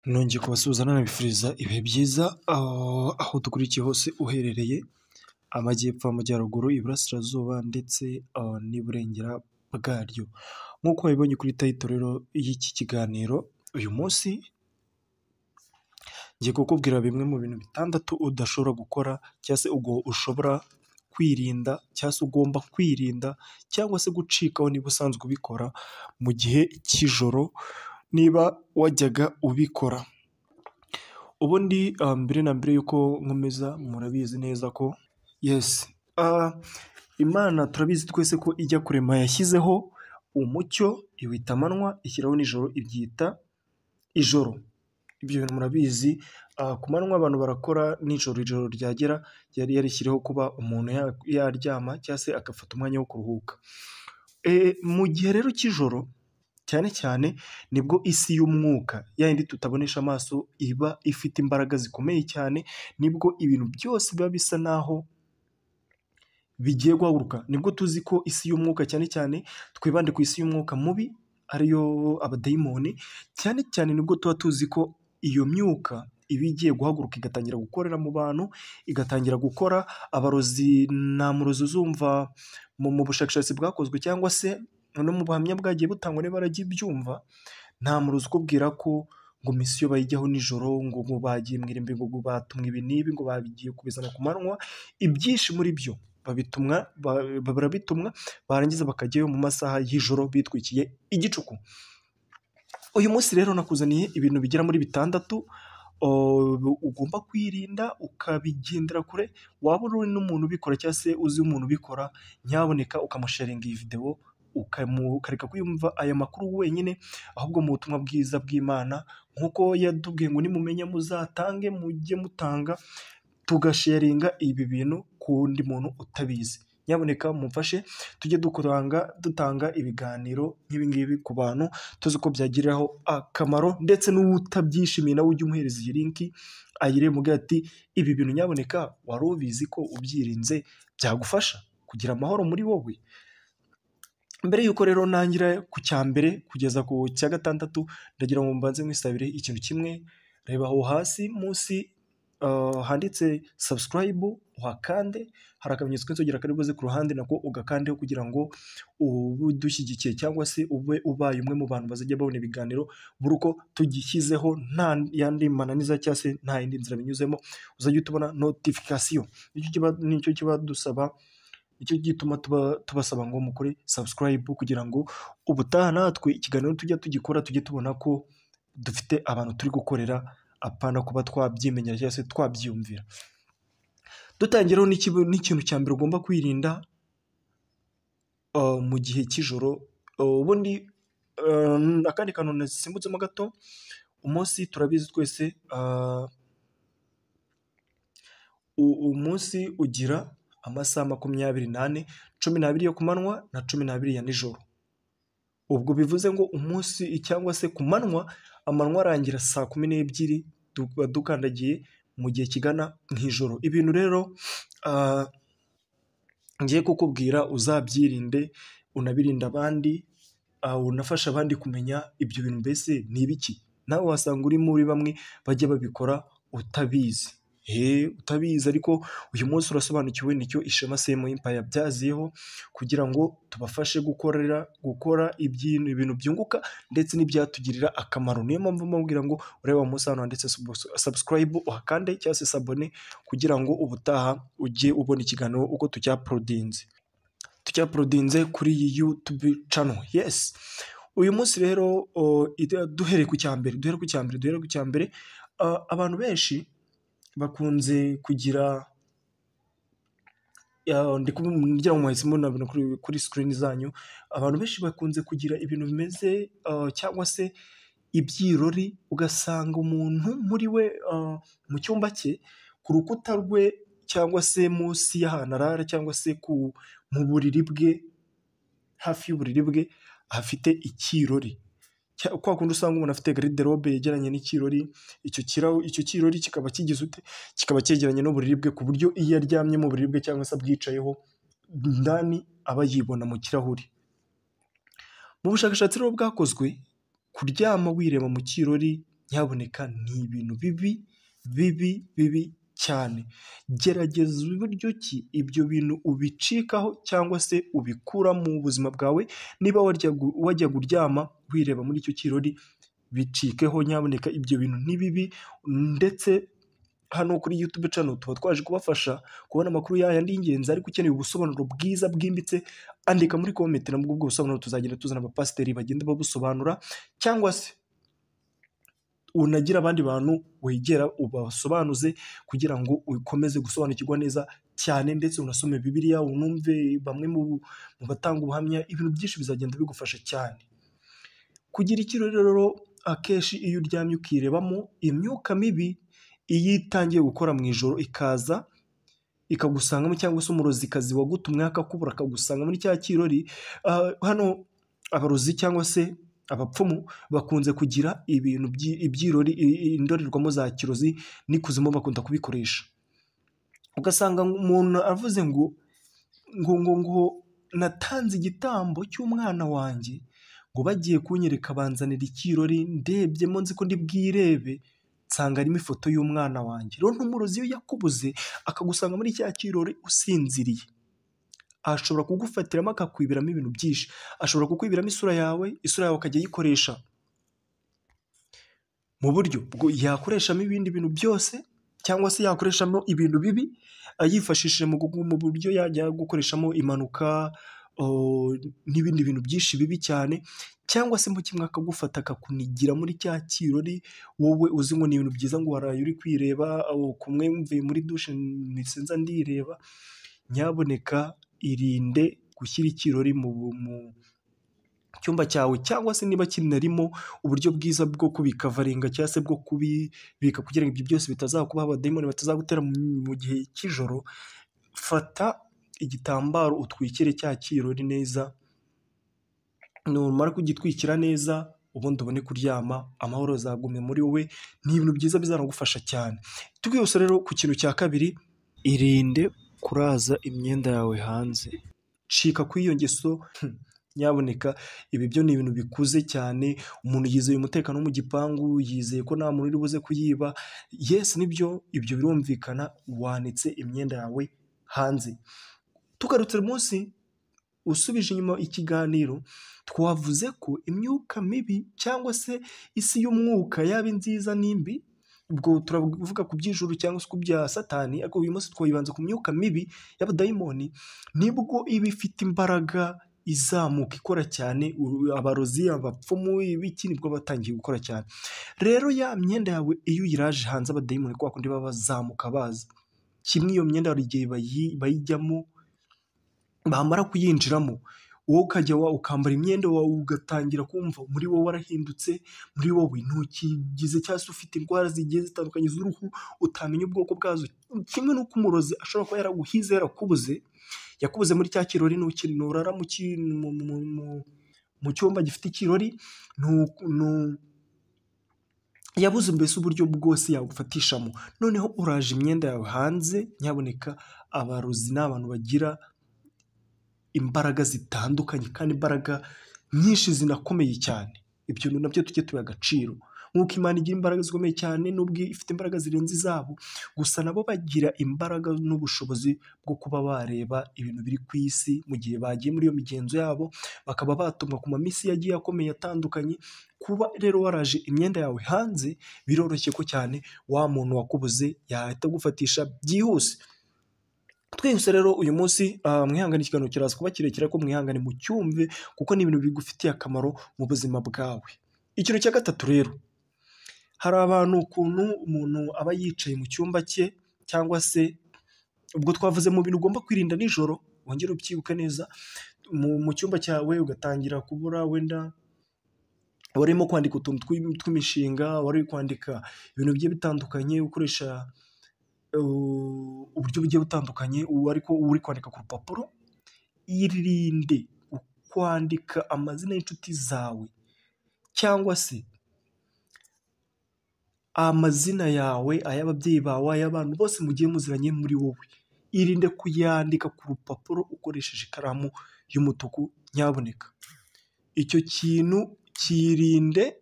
Nongeye kubasuhuza nanabifuriza ibihe byiza aho dukurikiye hose uherereye amajyepfo, amajyaruguru, iburasirazuba ndetse n'iburengera bwaryo. Nk'uko wabibonye kuri tayito rero y'iki kiganiro, uyu munsi ngiye kukubwira bimwe mu bintu bitandatu udashobora gukora cyangwa se ushobora kwirinda cyangwa se ugomba kwirinda cyangwa se gucikaho niba usanzwe ubikora mu gihe cy'ijoro niba wajyaga ubikora. Ubundi mbere na mbere y'uko nkomeza murabizi neza ko Imana turabizi twese ko ijya kurema yashyizeho umucyo iwita amanywa, ishyiraho n'ijoro ibyita ijoro. Ibyo bintu murabizi, ku manywa abantu barakora, nijoro ijoro ryagera yari yarishyiriyeho kuba umuntu yaryama cyangwa se agafata umwanya wo kuruhuka. Mu gihe rero cy'ijoro cyane cyane nibwo isi y'umwuka yindi tutabonesha amaso iba ifite imbaraga zikomeye cyane, nibwo ibintu byose biba bisa naho bigiye guhaguruka. Nibwo tuzi ko isi y'umwuka, cyane cyane twibande ku isi y'umwuka mubi ariyo abadayimoni, cyane cyane nibwo tuba tuzi ko iyo myuka iba igiye guhaguruka igatangira gukorera mu bantu, igatangira gukora. Abarozi, nta murozi uzumva mu bushakashatsi bwakozwe cyangwa se no mu buhamya bwagiye butangwa niba byumva, nta murozi ukubwira ko ngo misiyo bayijyaho nijoro, ngo bagiye mu irimbi, ngo batumwa ibi n'ibi, ngo bagiye kubizana ku manywa. Ibyinshi muri byo barabitumwa barangiza bakajyayo mu masaha y'ijoro bitwikiye igicuku. Uyu munsi rero nakuzaniye ibintu bigera muri bitandatu ugomba kwirinda ukabigendera kure. Waba uri n'umuntu ubikora cyangwa se uzi umuntu ubikora, nyaboneka ukamusharinga iyi videwo, ukareka kwiyumva aya makuru wenyine, ahubwo mu butumwa bwiza bw'Imana nk'uko yatubwiye ngo nimumenya muzatange, mujye mutanga, tugasharinga ibi bintu ku wundi muntu utabizi. Nyaboneka mumfashe tujye dutanga ibiganiro nk'ibi ngibi ku bantu tuzi ko byagiriraho akamaro, ndetse n'utabyishimiye nawe ujye umuhereza iyi linki ayirebe mubwira ati ibi bintu nyaboneka wari ubizi ko ubyirinze byagufasha kugira amahoro muri wowe. Mbere y'uko rero ntangira ku cya mbere kugeza ku cya gatandatu, ndagira ngo mbanze mwisabire ikintu kimwe. Reba aho hasi munsi handitse subscribe, uhakande, hari akamenyetso k'inzogera kari buze ku ruhande nako ugakandeho kugira ngo ube udushyigikiye cyangwa se ube ubaye umwe mu bantu bazajya babona ibiganiro buri uko tugishyizeho, nta yandi mananiza cyangwa se nta yindi nzira binyuzemo, uzajya utubona notification. Nicyo kiba dusaba, nicyo gituma tubasaba ngo mukore subscribe kugira ngo ubutaha natwe ikiganiro tujya tugikora tujye tubona ko dufite abantu turi gukorera, apana kuba twabyimenyera cyangwa se twabyiyumvira. Dutangiraho n'ikintu cya mbere ugomba kwirinda mu gihe cy'ijoro. Ubundi akandi kantu nasimbutsemo gato, umunsi turabizi twese, umunsi ugira amasaha 24, 12 yo ku manywa na 12 ya nijoro. Ubwo bivuze ngo umunsi cyangwa se ku manywa, amanywa arangira saa 12 tuba dukandagiye mu gihe kigana nk'ijoro. Ibintu rero ngiye kukubwira uzabyirinde, unabirinda abandi, unafasha abandi kumenya ibyo bintu mbese ni ibiki. Nawe wasanga uri muri bamwe bajya babikora utabizi. Utabizi, ariko uyu munsi urasobanukiwe, nicyo Ishema CM Empire byaziyeho kugira ngo tubafashe gukora ibintu byunguka ndetse n'ibyatugirira akamaro. Niyo mpamvu mbabwira ngo ureba munsi hano handitse subscribe, uhakande cyangwa se sabone kugira ngo ubutaha ujye ubona ikiganiro uko tucyaprodinze kuri iyi YouTube channel. Uyu munsi rero duhere ku cya mbere. Abantu benshi bakunze kugira, ngira ngo mwahise mubona kuri screen zanyu, abantu benshi bakunze kugira ibintu bimeze cyangwa se ibyirori. Ugasanga umuntu muri we mu cyumba cye, ku rukuta rwe cyangwa se munsi y'ahantu arara cyangwa se mu buriri bwe, hafi y'uburiri bwe hafite ikirori. Kwa kundi usanga umuntu afite garderobe yegeranye n'ikirori, icyo kirori kikaba cyegeranye n'uburiri bwe, ku buryo iyo aryamye mu buriri bwe cyangwa se abwicayeho ndani aba yibona mu kirahuri. Mu bushakashatsi rero bwakozwe, kuryama wireba mu kirori nyaboneka ni ibintu bibi bibi bibi cyane. Gerageza uburyo ki ibyo bintu ubicikaho cyangwa se ubikura mu buzima bwawe. Niba wajya kuryama wireba muri icyo kirori, bicikeho nyaboneka. Ibyo bintu ni bibi, ndetse hano kuri YouTube channel tuba twaje kubafasha kubona amakuru yandi y'ingenzi, ariko ukeneye ubusobanuro bwiza bwimbitse, andika muri comment, nabwo ubwo busobanuro tuzagenda tuzana abapasiteri bagenda babusobanura, cyangwa se unagira abandi bantu wegera ubasobanuze kugira ngo ukomeze gusobanukirwa neza cyane, ndetse unasome Bibiliya, unumve bamwe mu batanga ubuhamya. Ibintu byinshi bizagenda bigufasha cyane. Kugira ikirori rero, akenshi iyo uryamye ukirebamo, imyuka mibi iyo itangiye gukora mu ijoro ikaza ikagusangamo, cyangwa se umurozikazi wagutumwe akakubura akagusanga muri cya kirori. Hano abarozi cyangwa se abapfumu bakunze kugira ibintu ibyirori, indorerwamo za kirozi n'ikuzimu bakunda kubikoresha. Ugasanga umuntu avuze ngo natanze igitambo cy'umwana wanjye, ngo bagiye kunyereka banzanira ikirori, ndebyemo nzi ko ndi bwirebe nsanga harimo ifoto y'umwana wanjye. Rero n'umurozi iyo yakubuze akagusanga muri cya kirori usinziriye, ashobora kugufatiramo akakwibiramo ibintu byinshi. Ashobora kukwibiramo isura yawe akajya ayikoresha mu buryo yakoreshamo ibindi bintu byose, cyangwa se yakoreshamo ibintu bibi yifashishije mu buryo yajya gukoreshamo impanuka n'ibindi bintu byinshi bibi cyane. Cyangwa se mu kimwe akagufata akakunigira muri cya kirori, wowe uzi ngo ni ibintu byiza, ngo waraye uri kwireba, kumwe mvuye muri dushe nisenza ndireba. Nyaboneka irinde gushyira ikirori mu cyumba cyawe, cyangwa se niba kinarimo uburyo bwiza bwo kubikavaringa cyangwa se bwo kubibika kugira ngo ibyo byose bitazakubaho, abadayimoni batazagutera mu gihe cy'ijoro. Fata igitambaro utwikire cya kirori neza, numara kugitwikira neza ubundi ubone kuryama, amahoro azagume muri wowe. Ni ibintu byiza bizanagufasha cyane. Twihuse rero ku kintu cya kabiri, irinde kuraza imyenda yawe hanze. Cika kuri iyo ngeso nyaboneka. Ibi byo ni ibintu bikuze cyane. Umuntu yizeye umutekano wo mu gipangu, yizeye ko nta muntu uri buze kuyiba. Yes, nibyo, ibyo birumvikana. Wanitse imyenda yawe hanze. Tugarutse munsi, usubije inyuma ikiganiro, twavuze ko imyuka mibi cyangwa se isi y'umwuka, yaba inziza n'imbi, ubwo turavuga ku by'ijuru cyangwa se ku bya Satani, ariko uyu munsi twayibanza ku myuka mibi y'abadayimoni. Nibwo iba ifite imbaraga izamuka ikora cyane. Abarozi, abapfumu, ibiki nibwo batangiye gukora cyane. Rero ya myenda yawe iyo uyiraje hanze, abadayimoni kwa kundi baba bazamuka baza, kimwe iyo myenda hari igihe bayijyamo, bamara kuyinjiramo, wowe ukajya ukambara imyenda wawe, ugatangira kumva muri wowe warahindutse, muri wowe ntukigize, cyangwa se ufite indwara zigiye zitandukanye z'uruhu utamenya ubwoko bwazo. Kimwe n'uko umurozi ashobora kuba yaraguhize, yakubuze muri cya kirori, nurara mu cyumba gifite ikirori, yabuze mbese uburyo bwose yagufatishamo. Noneho uraje imyenda yawe hanze. Nyaboneka, abarozi ni abantu bagira imbaraga zitandukanye, kandi imbaraga nyinshi zinakomeye cyane. Ibyo nabyo tujye tubiha agaciro. Nk'uko Imana igira imbaraga zikomeye cyane, n'ubwo ifite imbaraga zirenze izabo, gusa nabo bagira imbaraga n'ubushobozi bwo kuba bareba ibintu biri ku isi mu gihe bagiye muri iyo migenzo yabo, bakaba batumwa ku mamisi yagiye akomeye atandukanye. Kuba rero waraje imyenda yawe hanze, biroroshye ko cyane wa muntu wakubuze yahita agufatisha byihuse. Twihuse rero uyu munsi, mwihangane, ikiganiro kiraza kuba kirekire, ko mwihangane mu cyumve, kuko ni ibintu bigufitiye akamaro mu buzima bwawe. Ikintu cya gatatu rero, hari abantu ukuntu umuntu aba yicaye mu cyumba cye, cyangwa se ubwo twavuze mu bintu ugomba kwirinda nijoro, wongere ubyibuke neza. Mu cyumba cyawe ugatangira kubura, wenda warimo kwandika utuntu tw'imishinga, wari kwandika ibintu bigiye bitandukanye, ukoresha uburyo bugiye butandukanye, ariko uri kwandika ku rupapuro. Irinde kwandika amazina y'inshuti zawe, cyangwa se amazina yawe, ay'ababyeyi bawe, ay'abantu bose mugiye muziranye muri wowe. Irinde kuyandika ku rupapuro ukoresheje ikaramu y'umutuku. Nyaboneka, icyo kintu kirinde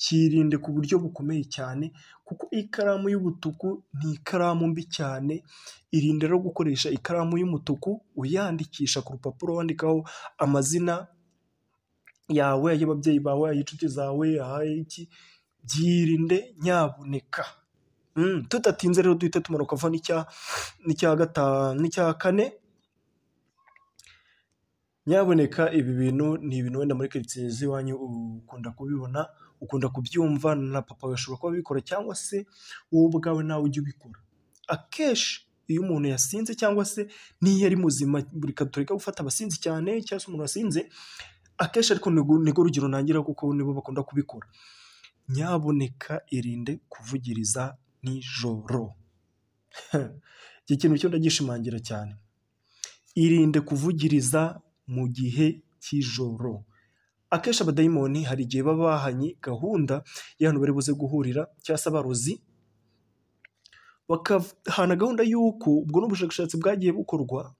Kirinde ku buryo bukomeye cyane kuko ikaramu y'ubutuku ni ikaramu mbi cyane. Irinde rero gukoresha ikaramu y'umutuku uyandikisha ku rupapuro wandikaho amazina yawe, ay'ababyeyi bawe, ay'inshuti zawe, ay'iki. Byirinde nyabuneka. Tudatinze rero duhite tumanuka vuba n'icya kane. Nyabuneka ibi bintu ni ibintu wenda muri karitsiye z'iwanyu ukunda kubibona, ukunda kubyumva, na papa bashobora kuba babikora cyangwa se wowe ubwawe nawe ujya ubikora. Akenshi iyo umuntu yasinze cyangwa se n'iyo ari muzima, buri tureka gufata abasinzi cyane cyangwa se umuntu wasinze, akenshi ariko nirwo rugero ntangira kuko nibo bakunda kubikora. Nyabuneka irinde kuvugiriza nijoro. Iki kintu cyo ndagishimangira cyane. Irinde kuvugiriza mu gihe cy'ijoro. Akenshi abadayimoni hari igihe baba bahanye gahunda y'ahantu bari buze guhurira cyangwa se abarozi, bakahana gahunda y'uko, ubwo n'ubushakashatsi bwagiye bukorwa,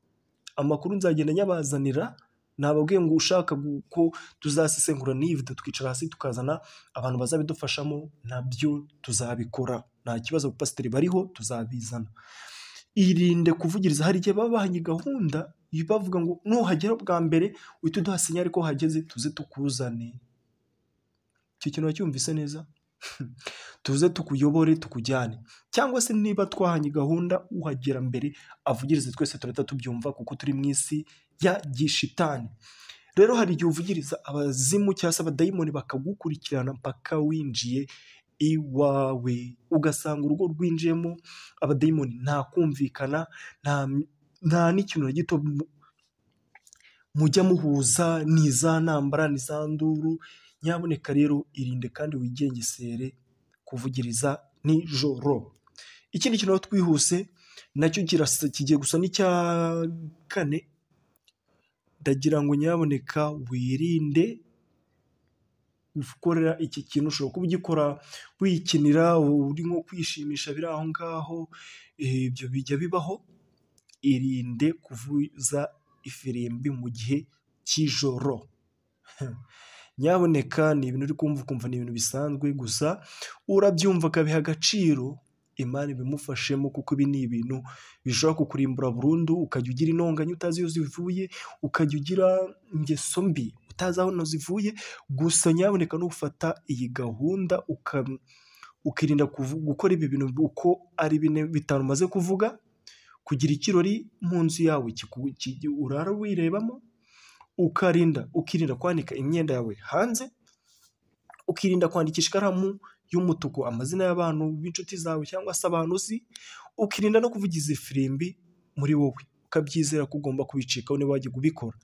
amakuru nzagenda nyabazanira, nababwiye ngo ushaka ko tuzasesengura n'iyi video tukicara hasi tukazana abantu bazabidufashamo, nabyo tuzabikora, nta kibazo, pasiteri bariho tuzabizana. Irinde kuvugiriza. Hari igihe baba bahanye gahunda bavuga ngo nuhagera bwa mbere uhite uduha sinyari ko hageze tuze tukuzane. Icyo kintu wacyumvise neza? Tuze tukuyobore tukujyane. Cyangwa se niba twahanye gahunda uhagera mbere avugirize, twese turahita tubyumva kuko turi mu isi ya gishitani. Rero hari igihe uvugiriza abazimu cyangwa se abadayimoni bakagukurikirana mpaka winjiye iwawe, ugasanga urugo rwinjiyemo abadayimoni nta kumvikana, nta n'ikintu na gito mujya muhuza, ni za ntambara, ni za nduru. Nyabuneka rero irinde kandi wigengesere kuvugiriza nijoro. Ikindi kintu twihuse nacyo kigiye gusa n'icya kane. Ndagira ngo nyabuneka wirinde gukorera iki kintu. Ushobora kuba ugikora wikinira, uri nko kwishimisha, biri aho ngaho, ibyo bijya bibaho. Irinde kuvuza ifirimbi mu gihe cy'ijoro. Nyabuneka ni ibintu uri kumva ukumva ni ibintu bisanzwe, gusa urabyumva akabiha agaciro, Imana ibimufashemo, kuko ibi ni ibintu bishobora kukurimbura burundu, ukajya ugira intonganya utazi iyo zivuye, ukajya ugira ingeso mbi utazi aho zivuye. Gusa nyabuneka nufata iyi gahunda ukirinda gukora ibi bintu uko ari bine bitanu maze kuvuga, kugira ikirori mu nzu yawe urara wirebamo, ukirinda kwanika imyenda yawe hanze, ukirinda kwandikisha ikaramu y'umutuku amazina y'abantu b'inshuti zawe cyangwa se abantu uzi, ukirinda no kuvugiza ifirimbi muri wowe, ukabyizera ko ugomba kubicikaho niba wagiye ubikora.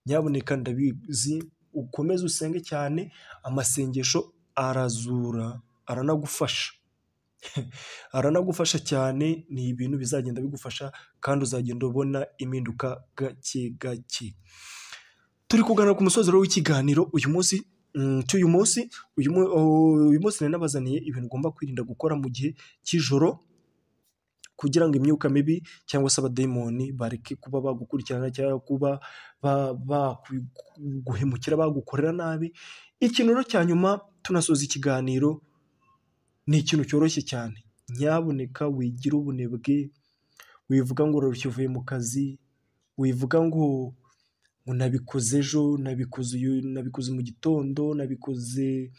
Nyabuneka ndabizi, ukomeze usenge cyane, amasengesho arazura, aranagufasha. Aranagufasha cyane, ni ibintu bizagenda bigufasha kandi uzagenda ubona impinduka gake gake. Turi kuganira ku musozi w'ikiganiro uyu munsi. Uyu munsi nabazaniye ibintu ugomba kwirinda gukora mu gihe cy'ijoro, kugira ngo imyuka mibi cyangwa se abadayimoni bareke kuba bagukurikirana cyangwa kuba baguhemukira, bagukorera nabi. Ikintu rero cya nyuma tunasoza ikiganiro ni ikintu cyoroshye cyane. Nyabuneka wigira ubunebwe, wivuga ngo urarushye uvuye mu kazi, wivuga ngo nabikoze ejo, nabikoze mu gitondo, nabikoze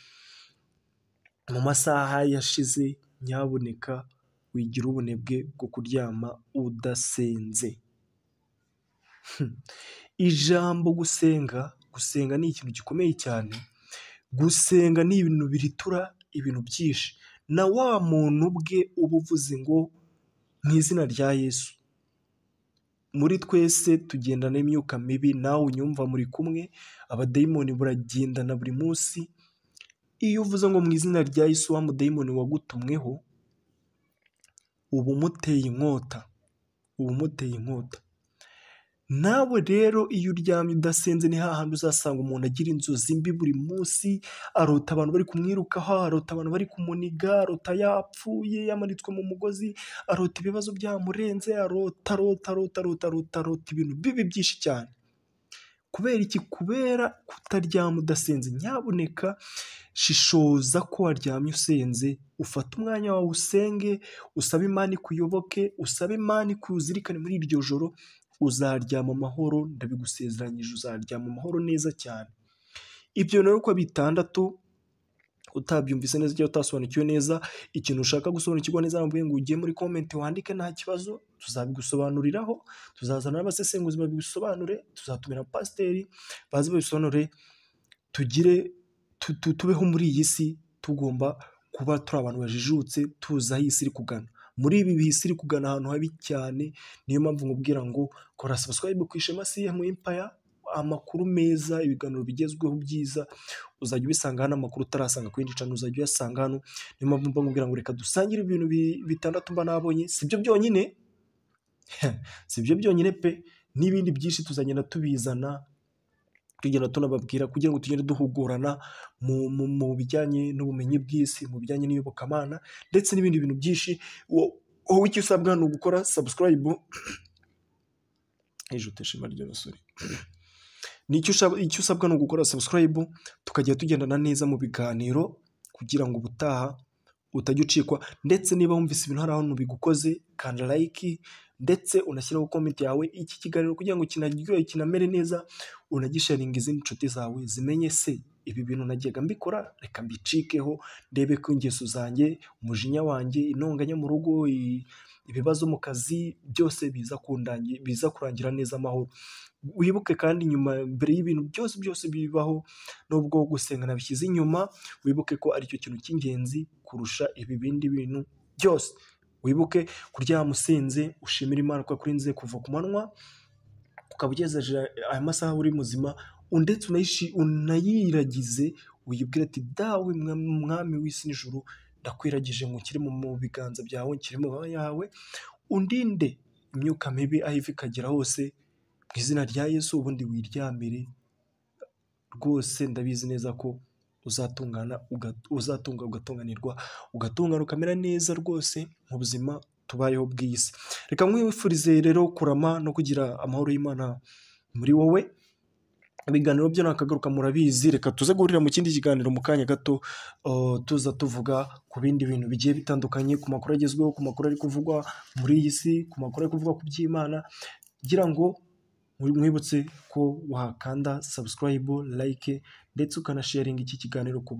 mu masaha yashize. Nyabuneka wigira ubunebwe bwo kuryama udasenze. Ijambo gusenga ni ikintu gikomeye cyane. Gusenga ni ibintu biritura ibintu byinshi. Na wa muntu ubwe uba uvuze ngo mu izina rya Yesu. Muri twese tugendana n'imyuka mibi, nawe unyumva muri kumwe, abadayimoni buragendana buri munsi. Iyo uvuze ngo mu izina rya Yesu, wa mudayimoni wagutumweho uba umuteye inkota. Nawe rero iyo uryamye udasenze, ni hahandi uzasanga umuntu agira inzozi mbi buri munsi, arota abantu bari kumwirukaho, arota abantu bari kumuniga, arota yapfuye yamanitswe mu mugozi, arota ibibazo byamurenze, arota ibintu bibi byinshi cyane. Kubera iki? Kubera kutaryama udasenze. Nyabuneka shishoza ko waryamye usenze, ufate umwanya wawe usenge, usabe Imana ikuyoboke, usabe Imana ikuzirikane muri iryo joro, uzaryama amahoro, ndabigusezeranyije uzaryama amahoro neza cyane. Ibyo rero uko bitandatu utabyumvise neza cyangwa utasobanukiwe neza ikintu ushaka gusobanukirwa neza, nambwiye ngo ugiye muri comment wandike nta kibazo, tuzabigusobanuriraho, tuzazana n'abasesenguzi babisobanure, tuzatumira pasiteri bazi babisobanure, tubeho muri iyi si tugomba kuba turi abantu bajijutse, tuzi aho isi iri kugana. Muri ibi bihe isi iri kugana ahantu habi cyane, niyo mpamvu nkubwira ngo kora subscribe ku Ishema CM Empire, amakuru meza, ibiganiro bigezweho byiza uzajya ubisanga hano, amakuru utarasanga ku yindi channel uzajya uyasanga hano. Niyo mpamvu mba nkubwira ngo reka dusangire ibintu bitandatu mba nabonye, sibyo byonyine sibyo byonyine pe, n'ibindi byinshi tuzagenda tubizana, tugenda tunababwira kugira ngo tugende duhugurana mu bijyanye n'ubumenyi bw'isi, mu bijyanye n'iyobokamana ndetse n'ibindi bintu byinshi. Wowe icyo usabwa ni ugukora subscribe. Shema ry'abasore, icyo usabwa ni ugukora subscribe, tukajya tugendana neza mu biganiro kugira ngo ubutaha utajya ucikwa. Ndetse niba wumvise ibintu hari ahantu bigukoze, kanda like ndetse unashyiraho comment yawe iki kiganiro kugira ngo kinaryohe kinamere neza, unagisharinga izindi nshuti zawe zimenye se ibi bintu nagiye mbikora, reka mbicikeho ndebe ko ingeso zanjye, umujinya wanjye, intonganya mu rugo, ibibazo mu kazi byose biza kurangira neza amahoro. Wibuke kandi nyuma, mbere y'ibintu byose bibaho, nubwo gusenga nabishyize inyuma, wibuke ko aricyo kintu cy'ingenzi kurusha ibi bindi bintu byose. Wibuke kuryama usenze, ushimira Imana ko yakurinze kuva ku manywa ukaba ugejeje aya masaha uri muzima, ndetse unayiragize, uyibwire ati dawe mwami w'isi n'ijuru, ndakwiragije ngo nkiri mu biganza byawe, nkiri mu maboko yawe, undinde imyuka mibi aho iva ikagera hose, mu izina rya Yesu. Ubundi wiryamire rwose, ndabizi neza ko uzatunga ugatunganirwa, ugatungana ukamera neza rwose mu buzima tubayeho bw'isi. Reka mwifurize rero kurama no kugira amahoro y'Imana muri wowe. Ibiganiro byo nakagaruka murabizi, reka tuze guhurira mu kindi kiganiro mu kanya gato, tuza tuvuga ku bindi bintu bigiye bitandukanye, ku makuru agezweho, ku makuru ari kuvugwa muri iyi si, ku makuru ari kuvugwa ku by'Imana, kugira ngo mwibutse ko wakanda subscribe, like ndetse ukanasharinga iki kiganiro ku